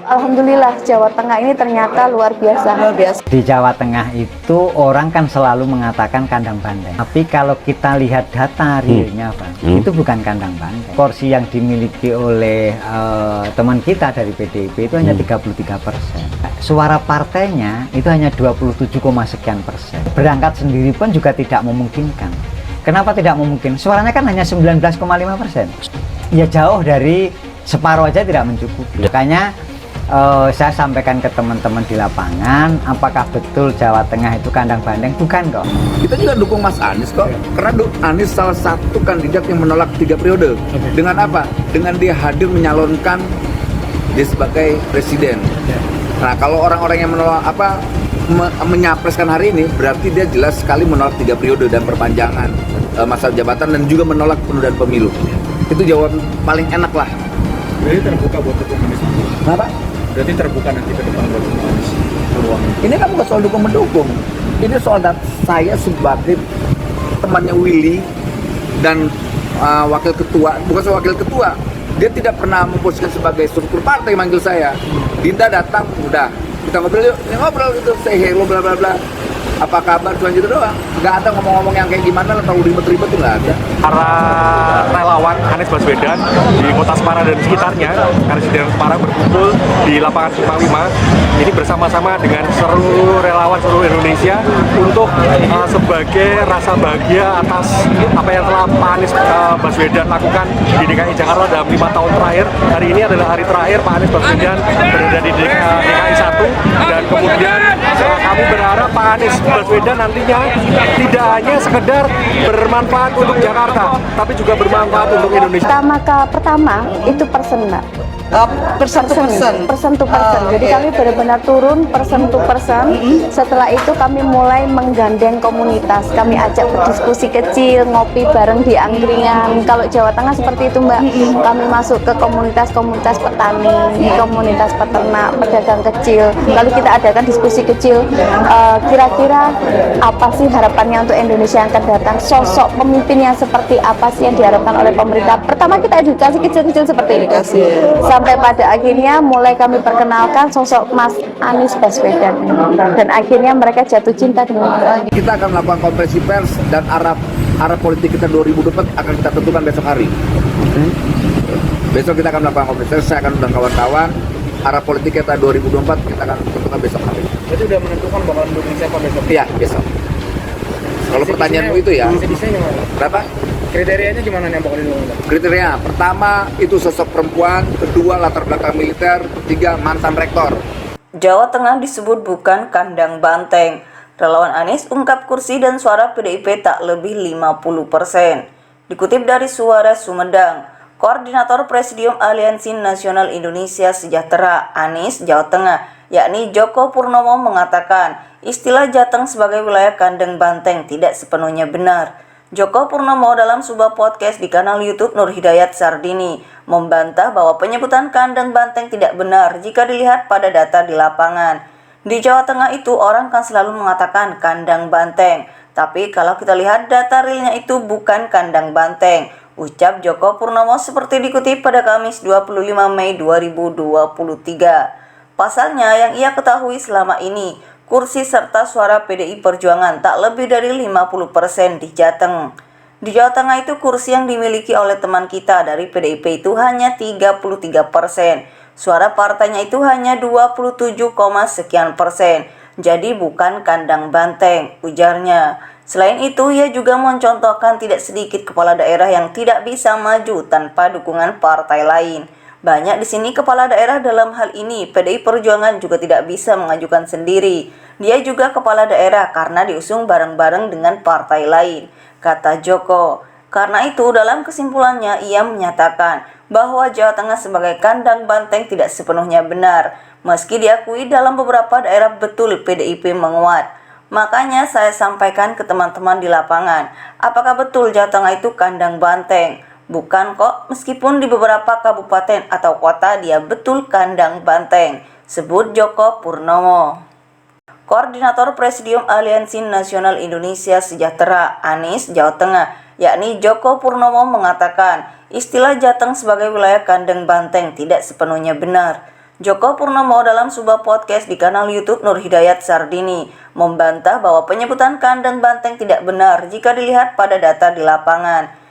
Alhamdulillah Jawa Tengah ini ternyata luar biasa. Di Jawa Tengah itu orang kan selalu mengatakan kandang banteng. Tapi kalau kita lihat data realnya Pak, itu bukan kandang banteng. Porsi yang dimiliki oleh teman kita dari PDIP itu hanya 33%. Suara partainya itu hanya 27, sekian persen. Berangkat sendiri pun juga tidak memungkinkan. Kenapa tidak memungkinkan? Suaranya kan hanya 19,5%. Ya jauh dari separuh aja tidak mencukupi. Makanya saya sampaikan ke teman-teman di lapangan, apakah betul Jawa Tengah itu kandang banteng? Bukan kok. Kita juga dukung Mas Anies kok, karena Anies salah satu kandidat yang menolak 3 periode. Dengan apa? Dengan dia hadir menyalonkan dia sebagai presiden. Nah, kalau orang-orang yang menolak menyapreskan hari ini, berarti dia jelas sekali menolak 3 periode dan perpanjangan masa jabatan dan juga menolak penundaan pemilu. Itu jawaban paling enak lah. Berarti terbuka buat dukung Anies. Kenapa? Berarti terbuka nanti ke depan buat dukung Anies. Ini kan bukan soal dukung-mendukung. Ini soal saya sebagai temannya Willy dan wakil ketua, bukan soal wakil ketua. Dia tidak pernah memposisikan sebagai struktur partai manggil saya. Dinda datang, udah kita ngobrol yuk, ngobrol gitu, say hello bla bla bla. Apa kabar, cuma gitu doang. Nggak ada ngomong-ngomong yang kayak gimana atau ribet-ribet tuh nggak ada. Para relawan Anies Baswedan di Kota Semarang dan sekitarnya, Residen Semarang berkumpul di lapangan Simpang 5 ini bersama-sama dengan seluruh relawan seluruh Indonesia untuk sebagai rasa bahagia atas apa yang telah Pak Anies Baswedan lakukan di DKI Jakarta dalam 5 tahun terakhir. Hari ini adalah hari terakhir Pak Anies Baswedan berada di DKI 1, dan kemudian kami berharap Pak Anies Baswedan nantinya tidak hanya sekedar bermanfaat untuk Jakarta, tapi juga bermanfaat untuk Indonesia. Pertama itu person, Mbak. Person to person. Jadi kami benar-benar turun person to person. Setelah itu kami mulai menggandeng komunitas. Kami ajak berdiskusi kecil, ngopi bareng di angkringan. Kalau Jawa Tengah seperti itu, Mbak. Kami masuk ke komunitas-komunitas petani, komunitas peternak, pedagang kecil. Lalu kita adakan diskusi kecil. Kira-kira apa sih harapannya untuk Indonesia yang akan datang? Sosok pemimpin yang seperti apa sih yang diharapkan oleh pemerintah? Pertama kita edukasi kecil-kecil seperti ini. Sampai pada akhirnya mulai kami perkenalkan sosok Mas Anies Baswedan, dan akhirnya mereka jatuh cinta dengan kita akan melakukan konferensi pers dan arah politik kita 2024 akan kita tentukan besok hari. Besok kita akan melakukan konferensi pers, saya akan undang kawan-kawan. Arah politik kita 2024 kita akan tentukan besok hari. Jadi udah menentukan bakal mendukung siapa besok? Iya, besok. Kalau pertanyaanmu itu ya, berapa? Kriterianya gimana nih yang bakal didukung? Kriteria pertama itu sosok perempuan, kedua latar belakang militer, ketiga mantan rektor. Jawa Tengah disebut bukan kandang banteng. Relawan Anies ungkap kursi dan suara PDIP tak lebih 50%. Dikutip dari Suara Sumedang, Koordinator Presidium Aliansi Nasional Indonesia Sejahtera Anies Jawa Tengah, yakni Joko Purnomo mengatakan istilah Jateng sebagai wilayah kandang banteng tidak sepenuhnya benar. Joko Purnomo dalam sebuah podcast di kanal YouTube Nur Hidayat Sardini membantah bahwa penyebutan kandang banteng tidak benar jika dilihat pada data di lapangan. Di Jawa Tengah itu orang kan selalu mengatakan kandang banteng, tapi kalau kita lihat data realnya itu bukan kandang banteng, ucap Joko Purnomo seperti dikutip pada Kamis 25 Mei 2023. Pasalnya yang ia ketahui selama ini, kursi serta suara PDI Perjuangan tak lebih dari 50% di Jateng. Di Jawa Tengah itu kursi yang dimiliki oleh teman kita dari PDIP itu hanya 33%. Suara partainya itu hanya 27, sekian persen. Jadi bukan kandang banteng, ujarnya. Selain itu, ia juga mencontohkan tidak sedikit kepala daerah yang tidak bisa maju tanpa dukungan partai lain. Banyak di sini kepala daerah dalam hal ini PDI Perjuangan juga tidak bisa mengajukan sendiri. Dia juga kepala daerah karena diusung bareng-bareng dengan partai lain, kata Joko. Karena itu dalam kesimpulannya ia menyatakan bahwa Jawa Tengah sebagai kandang banteng tidak sepenuhnya benar. Meski diakui dalam beberapa daerah betul PDIP menguat. Makanya saya sampaikan ke teman-teman di lapangan, apakah betul Jawa Tengah itu kandang banteng? Bukan kok, meskipun di beberapa kabupaten atau kota dia betul kandang banteng, sebut Joko Purnomo. Koordinator Presidium Aliansi Nasional Indonesia Sejahtera Anies Jawa Tengah, yakni Joko Purnomo mengatakan istilah Jateng sebagai wilayah kandang banteng tidak sepenuhnya benar. Joko Purnomo dalam sebuah podcast di kanal YouTube Nur Hidayat Sardini membantah bahwa penyebutan kandang banteng tidak benar jika dilihat pada data di lapangan.